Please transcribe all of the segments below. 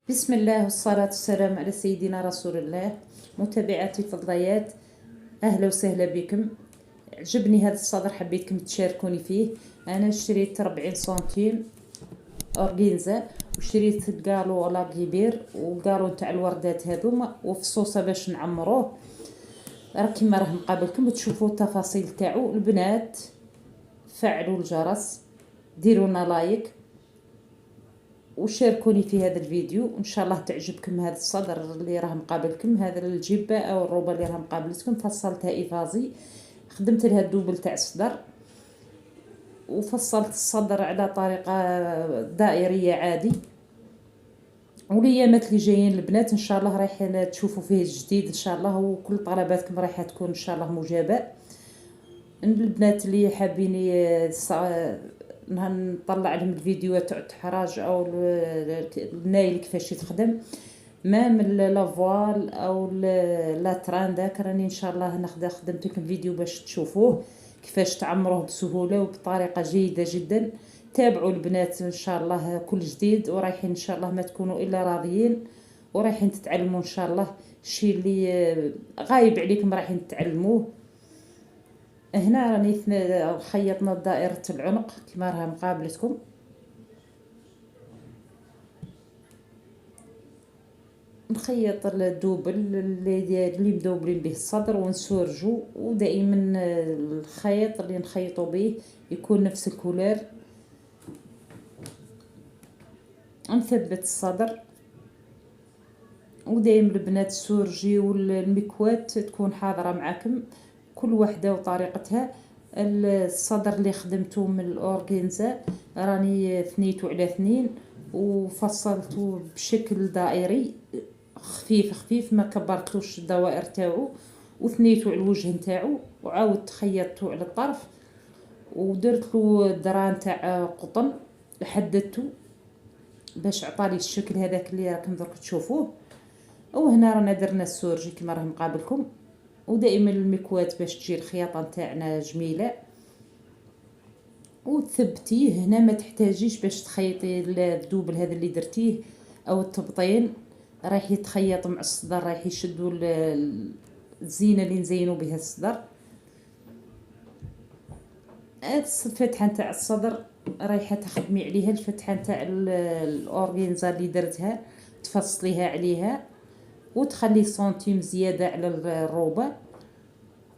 بسم الله والصلاة والسلام على سيدنا رسول الله. متابعاتي الفضليات، أهلا وسهلا بكم. عجبني هذا الصدر، حبيتكم تشاركوني فيه. أنا اشتريت 40 سنتيم أورجينزا، وشريت القالو لا كبير وقالو تاع الوردات هذوما وفصوصة باش نعمروه. راه كيما راه مقابلكم تشوفوا التفاصيل تاعو. البنات فعلوا الجرس، ديرونا لايك وشاركوني في هذا الفيديو، وان شاء الله تعجبكم هذا الصدر اللي راه مقابلكم. هذا الجبه او الروبه اللي راه مقابلتكم فصلتها ايفازي، خدمت لها الدوبل تاع الصدر، وفصلت الصدر على طريقه دائريه عادي. وليامات اللي جايين البنات ان شاء الله رايحين تشوفوا فيه الجديد ان شاء الله، وكل طلباتكم رايحه تكون ان شاء الله مجابه. البنات اللي حابين نطلع لهم الفيديوهات تاع التحراج او النايل كيفاش يتخدم، ما من لافوال او لا تران داك، راني ان شاء الله خدمت لكم فيديو باش تشوفوه كيفاش تعمروه بسهوله وبطريقه جيده جدا. تابعوا البنات ان شاء الله كل جديد، ورايحين ان شاء الله ما تكونوا الا راضيين، ورايحين تتعلموا ان شاء الله الشيء اللي غايب عليكم رايحين تتعلموه. هنا راني خيطنا دائرة العنق كما راها مقابلتكم. نخيط الدوبل اللي مدوبلين به الصدر ونسورجو، ودائما الخيط اللي نخيطو به يكون نفس الكولير. نثبت الصدر، ودائما البنات السورجي والمكوات تكون حاضرة معكم، كل وحدة وطريقتها. الصدر اللي خدمته من الأورغينزا راني ثنيته على 2 وفصلته بشكل دائري خفيف خفيف، ما كبرتوش الدوائر تاعو، وثنيته على الوجه نتاعو، وعاودت خيطته على الطرف، ودرت له دران تاع قطن حددته باش عطالي الشكل هذاك اللي راكم درك تشوفوه. وهنا رانا درنا السورجي كما راه مقابلكم، ودائما المكوات باش تجي الخياطه نتاعنا جميله. وتثبتيه هنا، ما تحتاجيش باش تخيطي الدوبل هذا اللي درتيه او التبطين، رايح يتخيط مع الصدر، رايح يشدوا الزينه اللي نزينوا بها الصدر. الفتحه نتاع الصدر رايحه تخدمي عليها الفتحه نتاع الاورغينزا اللي درتها، تفصليها عليها وتخلي سنتيم زياده على الروبه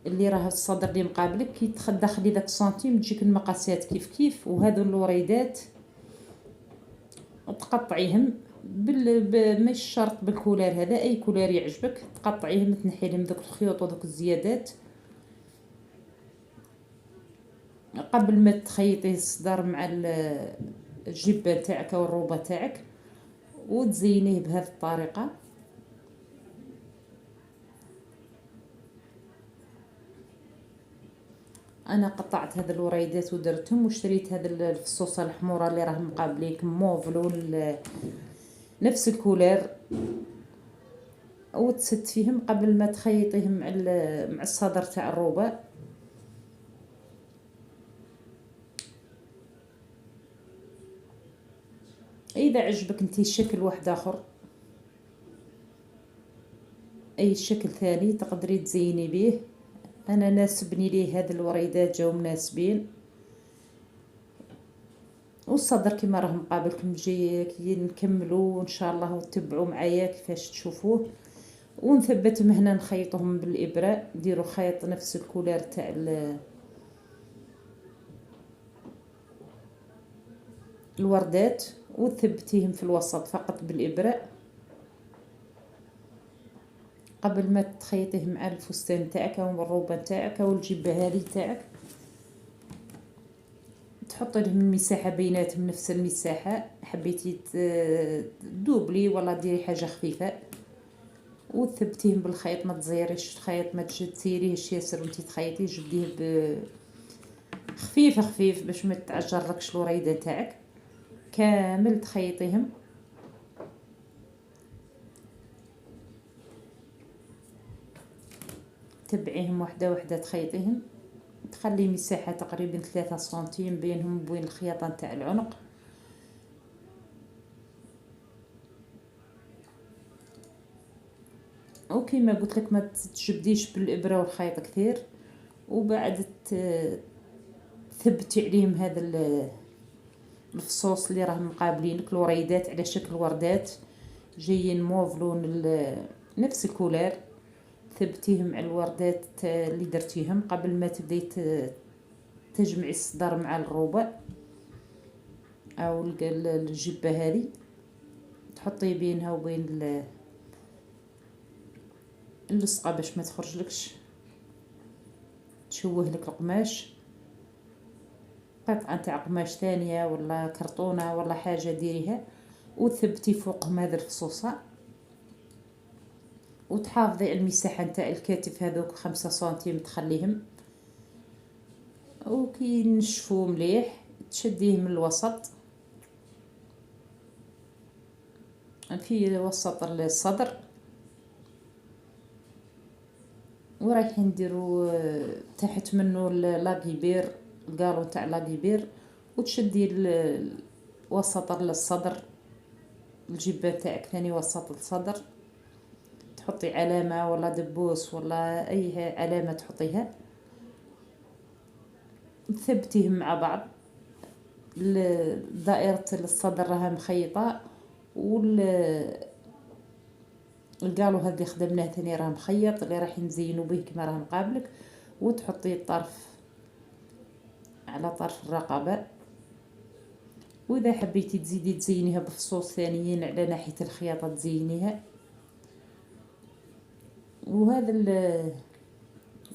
اللي راه الصدر اللي مقابلك. كي تدخلي داك السنتيم تجيك المقاسات كيف كيف. وهذو الوريدات تقطعيهم مش شرط بالكولار هذا، اي كولار يعجبك تقطعيهم، تنحي لهم دوك الخيوط ودوك الزيادات قبل ما تخيطي الصدر مع الجبه تاعك او الروبه تاعك، وتزينيه بهذه الطريقه. انا قطعت هذا الوريدات ودرتهم، واشتريت هذا الفصوصه الحموره اللي راه مقابليكم موفلو نفس الكولير، وتسد فيهم قبل ما تخيطيهم مع الصدر تاع الروبه. اذا عجبك انتي شكل واحد اخر، اي شكل ثاني تقدري تزيني به. انا ناسبني ليه هاد الوريدات جاو مناسبين. والصدر كما راه مقابلكم جاي كي نكملوا ان شاء الله، وتتبعوا معايا كيفاش تشوفوه. ونثبتهم هنا، نخيطهم بالابره، نديروا خيط نفس الكولير تاع الوردات، وتثبتيهم في الوسط فقط بالابره قبل ما تخيطيه مع الفستان تاعك او الروبه تاعك او الجبه هذه تاعك. تحطي لهم المساحه بيناتهم نفس المساحه، حبيتي دوبلي ولا ديري حاجه خفيفه، وتثبتيهم بالخيط، ما تزيريش الخيط، ما تسيريهش ياسر وانتي تخيطي، جبديه خفيف خفيف باش ما تعجرلكش الوريده تاعك. كامل تخيطيهم، تبعيهم وحده وحده تخيطيهم، تخلي مساحه تقريبا 3 سنتيم بينهم وبين الخياطه نتاع العنق. وكيما قلت لك ما تجبديش بالابره والخيط كثير، وبعد ثبتي عليهم هذا الفصوص اللي راهم مقابلينك، الوريدات على شكل وردات جايين موف لون نفس الكولار، ثبتيهم على الوردات اللي درتيهم قبل ما تبداي تجمعي الصدر مع الروبة او الجبه هذه، تحطي بينها وبين اللصقه باش ما تخرجلكش تشوه لك القماش. قطعه تاع قماش ثانيه ولا كرتونه ولا حاجه ديريها وثبتي فوقهم هذا الفصوصه، وتحافظي على المساحه نتاع الكتف هذوك 5 سنتيم تخليهم، وكي نشفوا مليح تشديه من الوسط في وسط الصدر، ورايحين نديرو تحت منه لاكيبير، القالو تاع لاكيبير، وتشدي وسط الصدر الجبه تاعك ثاني وسط الصدر، تحطي علامه ولا دبوس ولا اي علامه تحطيها، تثبتيهم مع بعض. دائره الصدر راها مخيطه، القالو هذا اللي خدمناه ثاني راه مخيط اللي راح نزينو به كما راه مقابلك، وتحطي الطرف على طرف الرقبه. واذا حبيتي تزيدي تزينيها بفصوص ثانيين على ناحيه الخياطه تزينيها. وهذا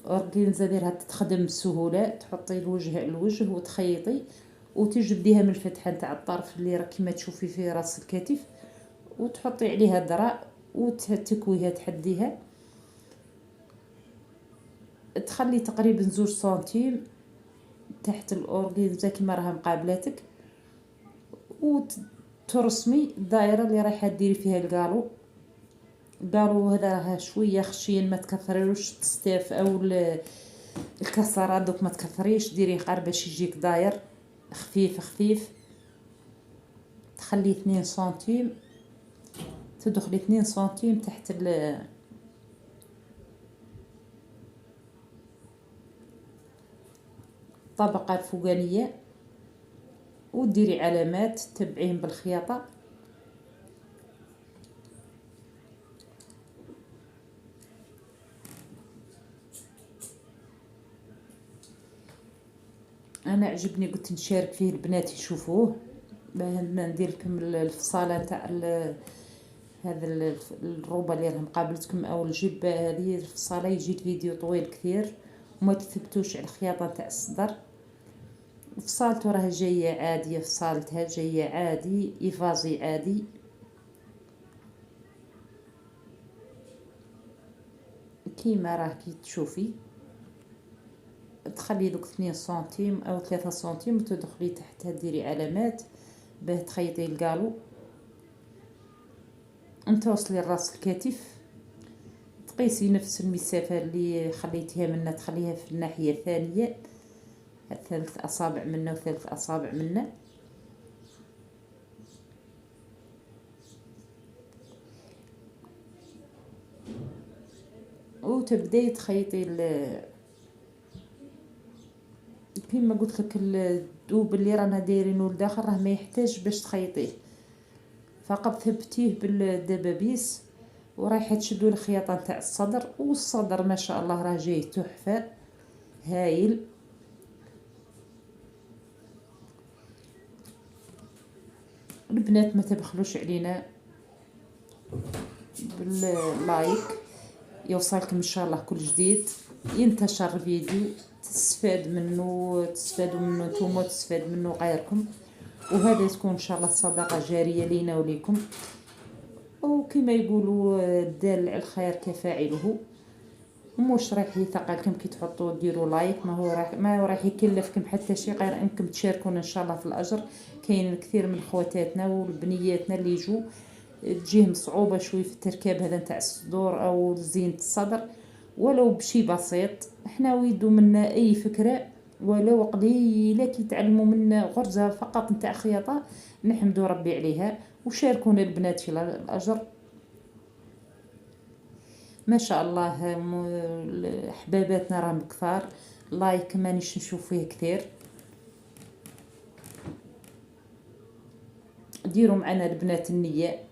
الاورغانزا ديرها تتخدم بسهوله، تحطي الوجه وتخيطي وتجبديها من الفتحه نتاع الطرف اللي راك كما تشوفي في راس الكتف، وتحطي عليها الذراع وتكويها تحديها، تخلي تقريبا 2 سنتيم تحت الاورغانزا كما راها مقابلاتك، وترسمي الدائره اللي رايحه ديري فيها القالو. القالو هذا راه شويه خشين ما تكثريوش التستاف او الكسرات دوك ما تكثريش، ديريه غير باش يجيك داير خفيف خفيف. تخلي 2 سنتيم، تدخلي 2 سنتيم تحت الطبقه الفوقانيه، وديري علامات تتبعيهم بالخياطه. انا عجبني قلت نشارك فيه البنات يشوفوه، ندير لكم الفصاله تاع هذا الروبه اللي راهم قابلتكم او الجبه هذه الفصاله، يجي الفيديو طويل كثير وما تثبتوش على الخياطه تاع الصدر. فصالته راه جايه عاديه، فصالتها جايه عادي يفازي عادي. كيما راه كي تشوفي تخلي دوك 2 سنتيم او 3 سنتيم وتدخلي تحتها ديري علامات باه تخيطي القالو. توصلي لراس الكتف، تقيسي نفس المسافه اللي خليتيها منها تخليها في الناحيه الثانيه، 3 اصابع منه و3 اصابع منه، وتبداي تخيطي كيما قلت لك الدوب اللي رانا دايرينه لداخل راه ما يحتاج باش تخيطيه، فقط ثبتيه بالدبابيس ورايحه تشدوا الخياطه نتاع الصدر. والصدر ما شاء الله راه جاي تحفه هايل. البنات ما تبخلوش علينا باللايك، يوصلكم ان شاء الله كل جديد، ينتشر الفيديو تستفادوا منه نتوما وتستفاد منه غيركم، وهذا تكون ان شاء الله صدقه جاريه لينا وليكم. وكما يقولوا الدال على الخير كفاعله، مش راح يثقلكم كي تحطوا ديروا لايك، ما راح يكلفكم حتى شيء غير انكم تشاركونا ان شاء الله في الاجر. كاين الكثير من خواتاتنا والبنياتنا اللي يجوا تجيهم صعوبه شوي في التركاب هذا نتاع الصدور او زينه الصدر، ولو بشي بسيط احنا ويدو منا اي فكره ولو قليله كي تعلموا منا غرزه فقط نتاع خياطه نحمدوا ربي عليها. وشاركونا البنات في الاجر. ما شاء الله حباباتنا راهم كثار. لايك مانيش نشوف فيه كثير. ديروا معنا البنات النية.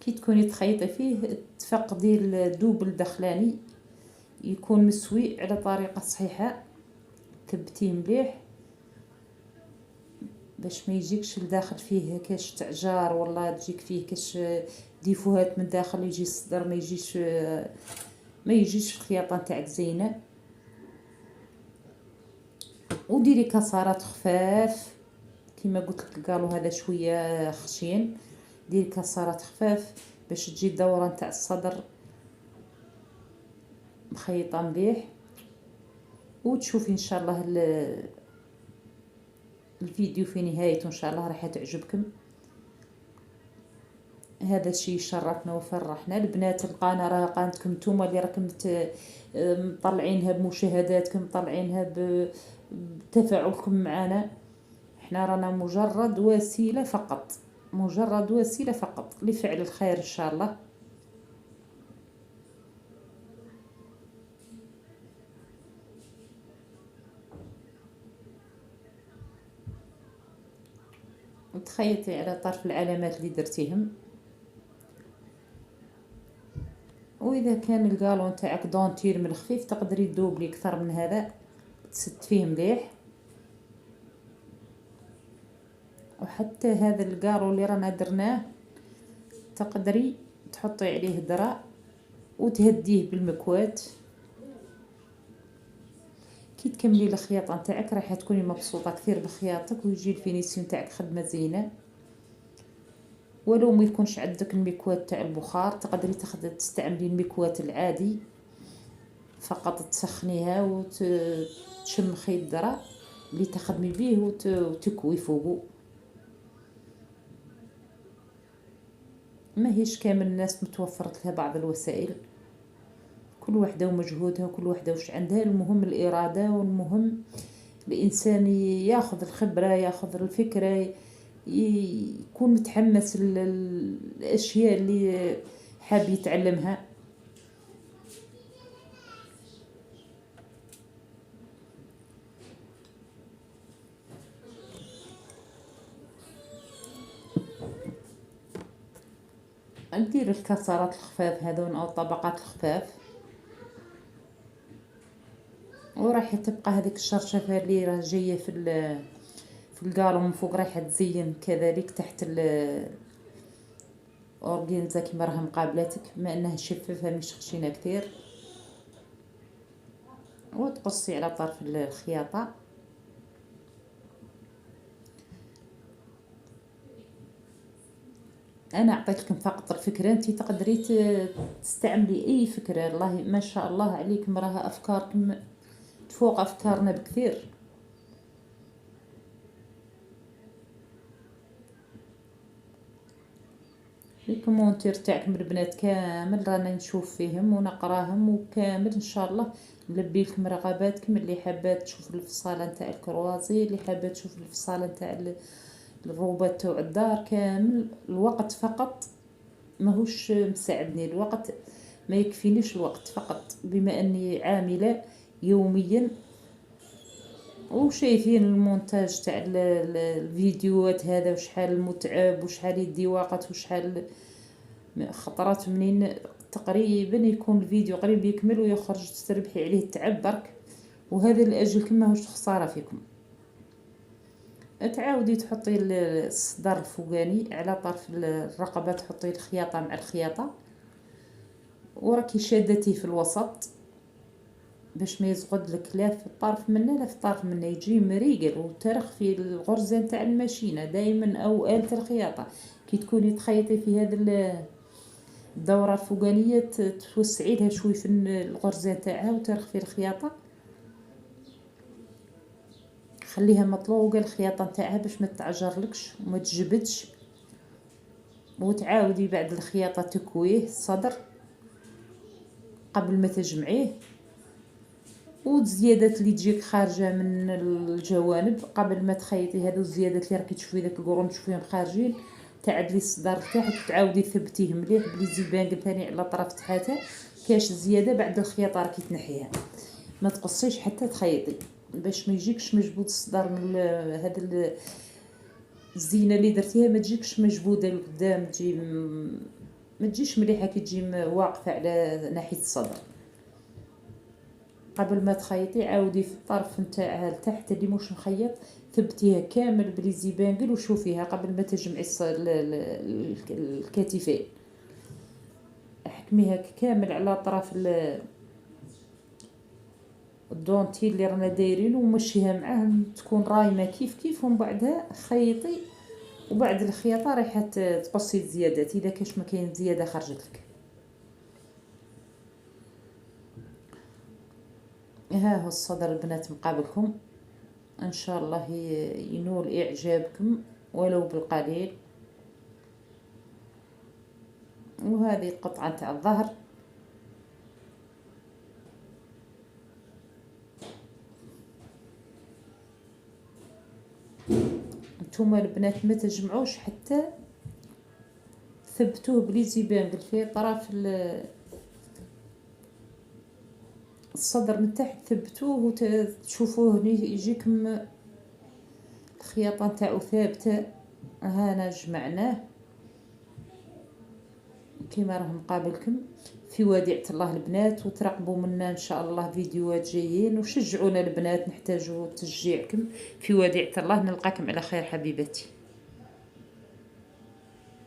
كي تكوني تخيطي فيه تفقدي الدوب الدخلاني، يكون مسوي على طريقة صحيحة. ثبتيه مليح باش ما يجيكش لداخل فيه كاش تعجار، ولا تجيك فيه كاش ديفوهات من داخل، يجي الصدر ما يجيش الخياطه نتاعك زينه. وديري كسرات خفاف كما قلت لك، قالوا هذا شويه خشين. ديري كسرات خفاف باش تجي الدوره نتاع الصدر مخيطه مليح. وتشوفي ان شاء الله الفيديو في نهايته ان شاء الله راح تعجبكم. هذا الشيء شرفنا وفرحنا. البنات القناه راه قناتكم نتوما اللي راكم مطلعينها بمشاهداتكم، مطلعينها بتفاعلكم معنا. احنا رانا مجرد وسيله فقط، مجرد وسيله فقط لفعل الخير ان شاء الله. تخيطي على طرف العلامات اللي درتيهم. واذا كان القالون تاعك دونتير من الخفيف تقدري تدوبلي اكثر من هذا، تسد فيه مليح. وحتى هذا القالون اللي رانا درناه تقدري تحطي عليه درع وتهديه بالمكواة. كي تكملي الخياطه نتاعك راح تكوني مبسوطه كثير بخياطتك، ويجي الفينيسيون تاعك خدمه زينه. ولو ما يكونش عندك المكواة تاع البخار تقدري تستعملي المكواة العادي فقط، تسخنيها وتشمخي الدرع اللي تخدمي به وتكوي فوقه. ما هيش كامل الناس متوفرت لها بعض الوسائل، كل وحده ومجهودها وكل وحده وش عندها. المهم الاراده، والمهم الانسان ياخذ الخبره، ياخذ الفكره، يكون متحمس للاشياء اللي حاب يتعلمها. ندير الكسرات الخفاف هذون او الطبقات الخفاف، وراح تبقى هذيك الشرشفه اللي راه جايه في القالون من فوق راح تزين كذلك تحت اورغينزا كيما راها مقابلاتك، بما انها شفافه مش خشينه كثير. وتقصي على طرف الخياطه. انا اعطيتكم فقط الفكره، انت تقدري تستعملي اي فكره. الله ما شاء الله عليكم، راها افكاركم تفوق افكارنا بكثير. الكومونتير تاعكم البنات كامل رانا نشوف فيهم ونقراهم، وكامل ان شاء الله نلبي لكم رغباتكم. اللي حابه تشوف الفصاله نتاع الكروازي، اللي حابه تشوف الفصاله نتاع الروبات تاع الدار، كامل. الوقت فقط ماهوش مساعدني، الوقت ما يكفينيش الوقت فقط، بما اني عامله يوميا وشايفين المونتاج تاع الفيديوهات هذا وشحال متعب وشحال يدي وقت وشحال خطرات. منين تقريبا يكون الفيديو قريب يكمل ويخرج تستربحي عليه التعب برك، وهذا لاجلكم ماهوش خساره فيكم. تعاودي تحطي الصدر الفوقاني على طرف الرقبه، تحطي الخياطه مع الخياطه وراكي شادتيه في الوسط باش ما يزغد لك لا في الطرف منه لا في الطرف منه، يجي مريقل وترخ في الغرزه نتاع الماشينه دائما او آلة الخياطه. كي تكوني تخيطي في هذا الدوره الفوقانيه توسعي لها شوي في الغرزه نتاعها وترخ في الخياطه، خليها مطلوقه الخياطه نتاعها باش ما تعجرلكش وما تجبدش. وتعاودي بعد الخياطه تكويه الصدر قبل ما تجمعيه. والزيادات اللي تجيك خارجه من الجوانب قبل ما تخيطي، هذو الزيادات اللي راكي تشوفي داك الكروم تشوفيهم خارجين، تعدلي الصدر تاعك وتعاودي تثبتيه مليح بلي زيبانقل ثاني على طرف تحته. كاش زياده بعد الخياطه راكي تنحيها، ما تقصيش حتى تخيطي باش ما يجيكش مجبود الصدر من هذا الزينه اللي درتيها ما تجيكش مجبوده لقدام، تجي ما تجيش مليحه كي تجي واقفه على ناحيه الصدر. قبل ما تخيطي عاودي في الطرف نتاعها لتحت اللي مش مخيط ثبتيها كامل بلي زيبانقل وشوفيها قبل ما تجمعي الكتفين، احكميها كامل على طرف الدونتيل اللي رانا دايرين ومشيها معاه تكون رايمه كيف كيف، ومن بعدها خيطي وبعد الخياطه رايحه تقصي الزيادات اذا كاش ما كاين زياده خرجت لك. ها هو الصدر البنات مقابلكم، ان شاء الله ينول اعجابكم ولو بالقليل. وهذه قطعه تاع الظهر. نتوما البنات ما تجمعوش حتى ثبتوه بلي زيبانقل في طرف الصدر من تحت، ثبتوه وتشوفوه يجيكم الخياطه نتاعو ثابته. هانا جمعناه كما راه مقابلكم في وديعة الله البنات، وترقبوا منا ان شاء الله فيديوهات جايين، وشجعونا البنات نحتاجوا تشجيعكم. في وديعة الله، نلقاكم على خير حبيباتي.